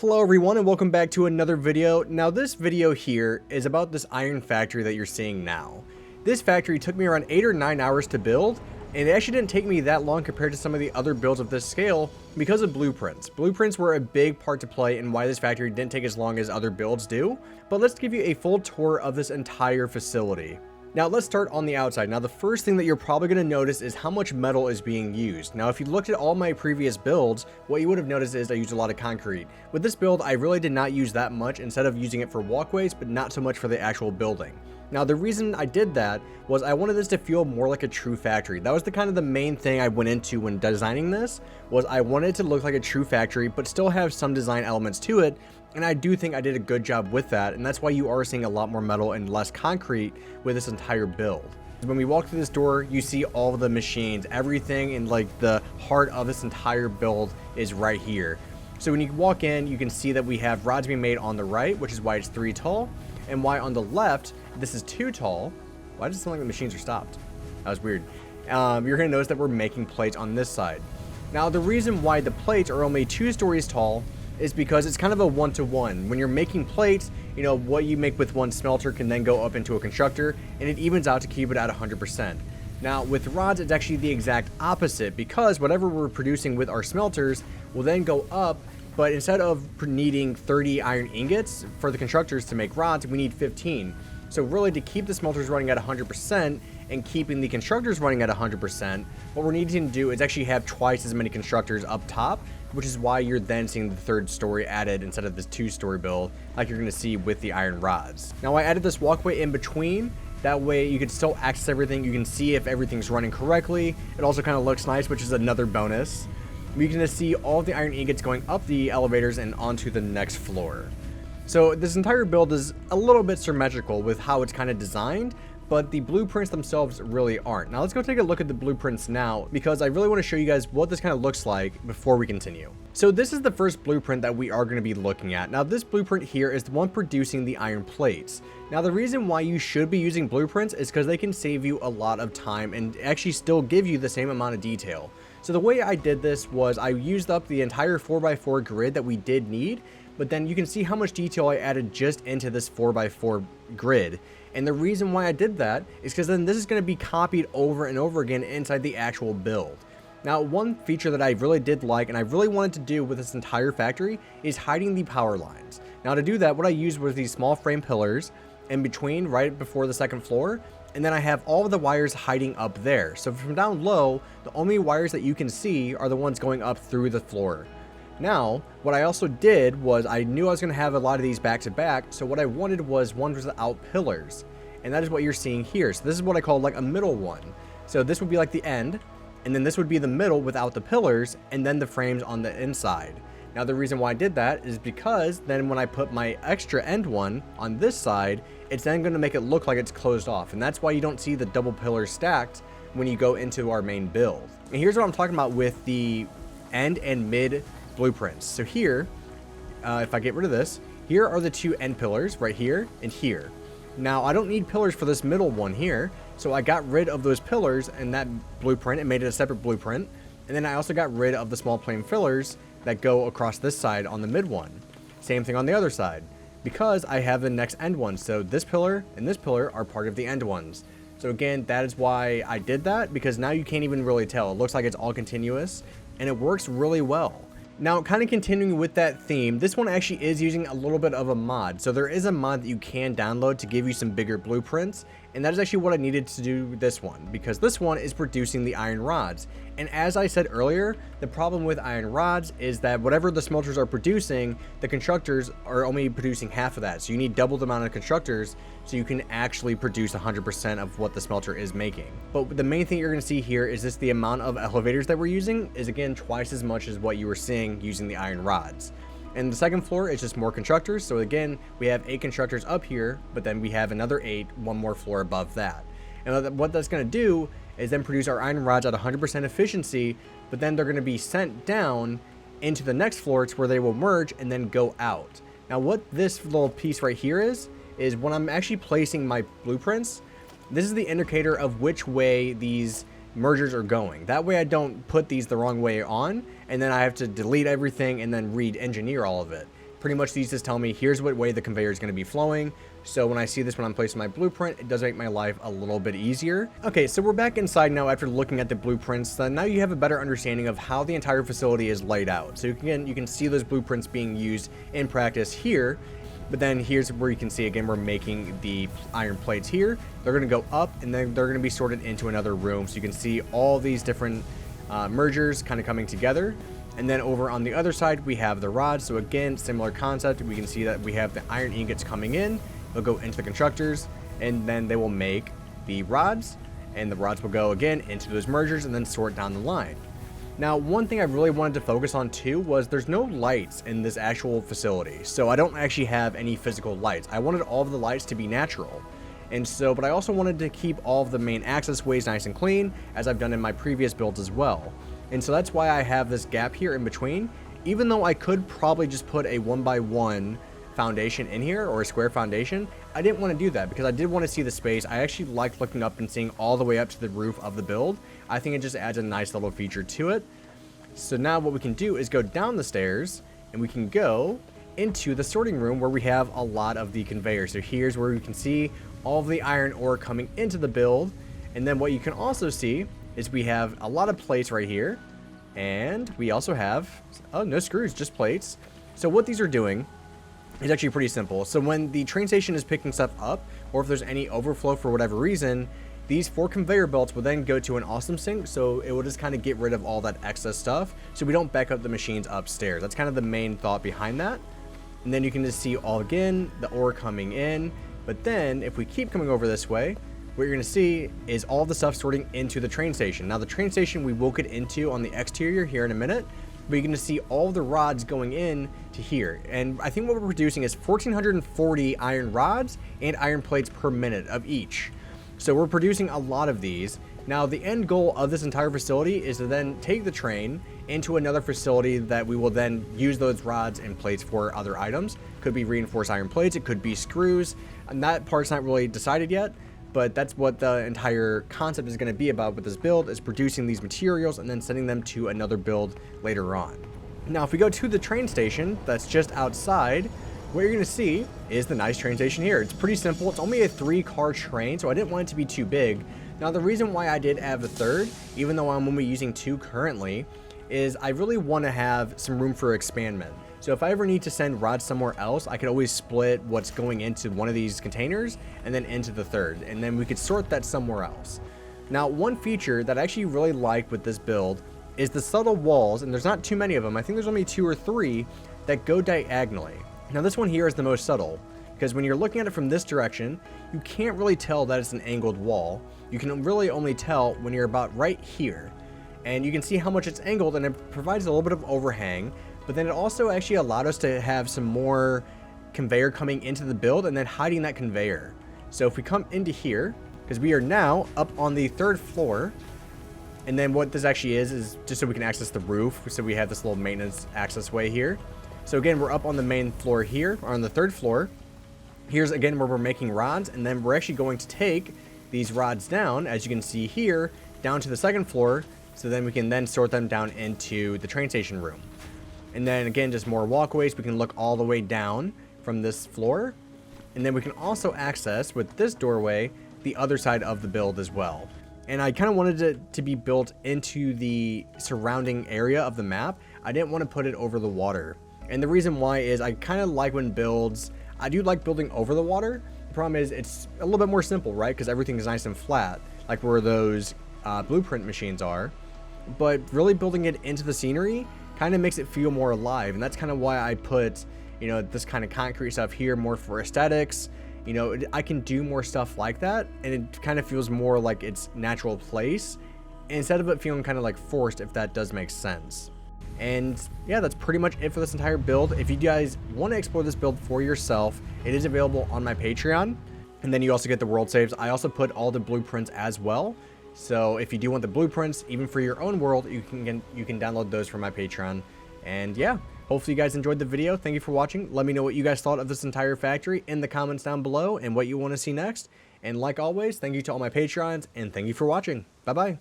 Hello everyone and welcome back to another video. Now this video here is about this iron factory that you're seeing now. This factory took me around 8 or 9 hours to build, and it actually didn't take me that long compared to some of the other builds of this scale because of blueprints. Blueprints were a big part to play in why this factory didn't take as long as other builds do, but let's give you a full tour of this entire facility. Now let's start on the outside. Now the first thing that you're probably going to notice is how much metal is being used. Now if you looked at all my previous builds, what you would have noticed is I used a lot of concrete. With this build, I really did not use that much, instead of using it for walkways, but not so much for the actual building. Now the reason I did that was I wanted this to feel more like a true factory. That was the main thing I went into when designing this, was I wanted it to look like a true factory, but still have some design elements to it. And I do think I did a good job with that, and that's why you are seeing a lot more metal and less concrete with this entire build. When we walk through this door, you see all of the machines, everything in the heart of this entire build is right here. So when you walk in, you can see that we have rods being made on the right, which is why it's 3 tall, and why on the left, this is 2 tall. Why does it sound like the machines are stopped? That was weird. You're gonna notice that we're making plates on this side. Now the reason why the plates are only 2 stories tall is because it's kind of a one-to-one. When you're making plates, you know, what you make with one smelter can then go up into a constructor, and it evens out to keep it at 100%. Now with rods, it's actually the exact opposite, because whatever we're producing with our smelters will then go up, but instead of needing 30 iron ingots for the constructors to make rods, we need 15. So really, to keep the smelters running at 100% and keeping the constructors running at 100%, what we're needing to do is actually have twice as many constructors up top, which is why you're then seeing the 3rd story added instead of this 2-story build like you're going to see with the iron rods. Now I added this walkway in between. That way you can still access everything. You can see if everything's running correctly. It also kind of looks nice, which is another bonus. You can just see all of the iron ingots going up the elevators and onto the next floor. So this entire build is a little bit symmetrical with how it's kind of designed, but the blueprints themselves really aren't. Now let's go take a look at the blueprints now, because I really want to show you guys what this kind of looks like before we continue. So this is the first blueprint that we are going to be looking at. Now this blueprint here is the one producing the iron plates. Now the reason why you should be using blueprints is because they can save you a lot of time and actually still give you the same amount of detail. So the way I did this was I used up the entire 4x4 grid that we did need, but then you can see how much detail I added just into this 4x4 grid. And the reason why I did that is because then this is going to be copied over and over again inside the actual build. Now, one feature that I really did like and I really wanted to do with this entire factory is hiding the power lines. Now to do that, what I used was these small frame pillars in between, right before the 2nd floor, and then I have all of the wires hiding up there. So from down low, the only wires that you can see are the ones going up through the floor. Now, what I also did was I knew I was going to have a lot of these back to back, so what I wanted was ones without pillars, and that is what you're seeing here. So this is what I call like a middle one. So this would be like the end, and then this would be the middle without the pillars, and then the frames on the inside. Now the reason why I did that is because then when I put my extra end one on this side, it's then going to make it look like it's closed off, and that's why you don't see the double pillars stacked when you go into our main build. And here's what I'm talking about with the end and mid blueprints. So here, if I get rid of this, here are the 2 end pillars right here and here. Now I don't need pillars for this middle one here, so I got rid of those pillars in that blueprint and made it a separate blueprint. And then I also got rid of the small plane fillers that go across this side on the mid one. Same thing on the other side, because I have the next end one. So this pillar and this pillar are part of the end ones. So again, that is why I did that, because now you can't even really tell. It looks like it's all continuous and it works really well. Now, kind of continuing with that theme, this one actually is using a little bit of a mod. So there is a mod that you can download to give you some bigger blueprints, and that is actually what I needed to do with this one, because this one is producing the iron rods. And as I said earlier, the problem with iron rods is that whatever the smelters are producing, the constructors are only producing half of that. So you need double the amount of constructors so you can actually produce 100% of what the smelter is making. But the main thing you're going to see here is just the amount of elevators that we're using is again twice as much as what you were seeing using the iron rods. And the 2nd floor is just more constructors. So again, we have 8 constructors up here, but then we have another 8, one more floor above that. And what that's going to do is then produce our iron rods at 100% efficiency, but then they're going to be sent down into the next floor to where they will merge and then go out. Now what this little piece right here is when I'm actually placing my blueprints, this is the indicator of which way these mergers are going. That way I don't put these the wrong way on, and then I have to delete everything and then re-engineer all of it. Pretty much these just tell me here's what way the conveyor is going to be flowing. So when I see this when I'm placing my blueprint, it does make my life a little bit easier. Okay, so we're back inside now after looking at the blueprints. Now you have a better understanding of how the entire facility is laid out. So you can see those blueprints being used in practice here. But then here's where you can see again, we're making the iron plates here. They're going to go up and then they're going to be sorted into another room. So you can see all these different mergers kind of coming together. And then over on the other side, we have the rods. So again, similar concept. We can see that we have the iron ingots coming in. They'll go into the constructors, and then they will make the rods. And the rods will go again into those mergers and then sort down the line. Now, one thing I really wanted to focus on too was there's no lights in this actual facility. So I don't actually have any physical lights. I wanted all of the lights to be natural. And so, but I also wanted to keep all of the main access ways nice and clean, as I've done in my previous builds as well. And so that's why I have this gap here in between, even though I could probably just put a 1x1 foundation in here or a square foundation. I didn't want to do that because I did want to see the space. I actually liked looking up and seeing all the way up to the roof of the build. I think it just adds a nice little feature to it. So now what we can do is go down the stairs and we can go into the sorting room where we have a lot of the conveyor. So here's where we can see all of the iron ore coming into the build. And then what you can also see is we have a lot of plates right here, and we also have, oh, no screws, just plates. So what these are doing is actually pretty simple. So when the train station is picking stuff up, or if there's any overflow for whatever reason, these 4 conveyor belts will then go to an awesome sink, so it will just kind of get rid of all that excess stuff, so we don't back up the machines upstairs. That's kind of the main thought behind that. And then you can just see all again, the ore coming in, but then if we keep coming over this way, what you're going to see is all the stuff sorting into the train station. Now the train station we will get into on the exterior here in a minute, but you're going to see all the rods going in to here. And I think what we're producing is 1,440 iron rods and iron plates per minute of each. So we're producing a lot of these. Now the end goal of this entire facility is to then take the train into another facility that we will then use those rods and plates for other items. Could be reinforced iron plates, it could be screws, and that part's not really decided yet. But that's what the entire concept is going to be about with this build, is producing these materials and then sending them to another build later on. Now, if we go to the train station that's just outside, what you're going to see is the nice train station here. It's pretty simple. It's only a 3-car train, so I didn't want it to be too big. Now, the reason why I did add the third, even though I'm only using 2 currently, is I really want to have some room for expandment. So if I ever need to send rods somewhere else, I could always split what's going into one of these containers and then into the third, and then we could sort that somewhere else. Now, one feature that I actually really like with this build is the subtle walls, and there's not too many of them. I think there's only 2 or 3 that go diagonally. Now this one here is the most subtle, because when you're looking at it from this direction, you can't really tell that it's an angled wall. You can really only tell when you're about right here. And you can see how much it's angled, and it provides a little bit of overhang. But then it also actually allowed us to have some more conveyor coming into the build and then hiding that conveyor. So if we come into here, because we are now up on the 3rd floor, and then what this actually is just so we can access the roof. So we have this little maintenance access way here. So again, we're up on the main floor here, or on the 3rd floor. Here's again where we're making rods, and then we're actually going to take these rods down, as you can see here, down to the 2nd floor, so then we can then sort them down into the train station room. And then again, just more walkways. We can look all the way down from this floor. And then we can also access, with this doorway, the other side of the build as well. And I kind of wanted it to be built into the surrounding area of the map. I didn't want to put it over the water. And the reason why is I kind of like when builds, I do like building over the water. The problem is it's a little bit more simple, right? Because everything is nice and flat, like where those blueprint machines are. But really building it into the scenery kind of makes it feel more alive, and that's kind of why I put, you know, this kind of concrete stuff here more for aesthetics. You know, I can do more stuff like that, and it kind of feels more like its natural place instead of it feeling kind of like forced, if that does make sense. And yeah, that's pretty much it for this entire build. If you guys want to explore this build for yourself, it is available on my Patreon, and then you also get the world saves. I also put all the blueprints as well. So if you do want the blueprints, even for your own world, you can download those from my Patreon. And yeah, hopefully you guys enjoyed the video. Thank you for watching. Let me know what you guys thought of this entire factory in the comments down below and what you want to see next. And like always, thank you to all my Patreons, and thank you for watching. Bye-bye.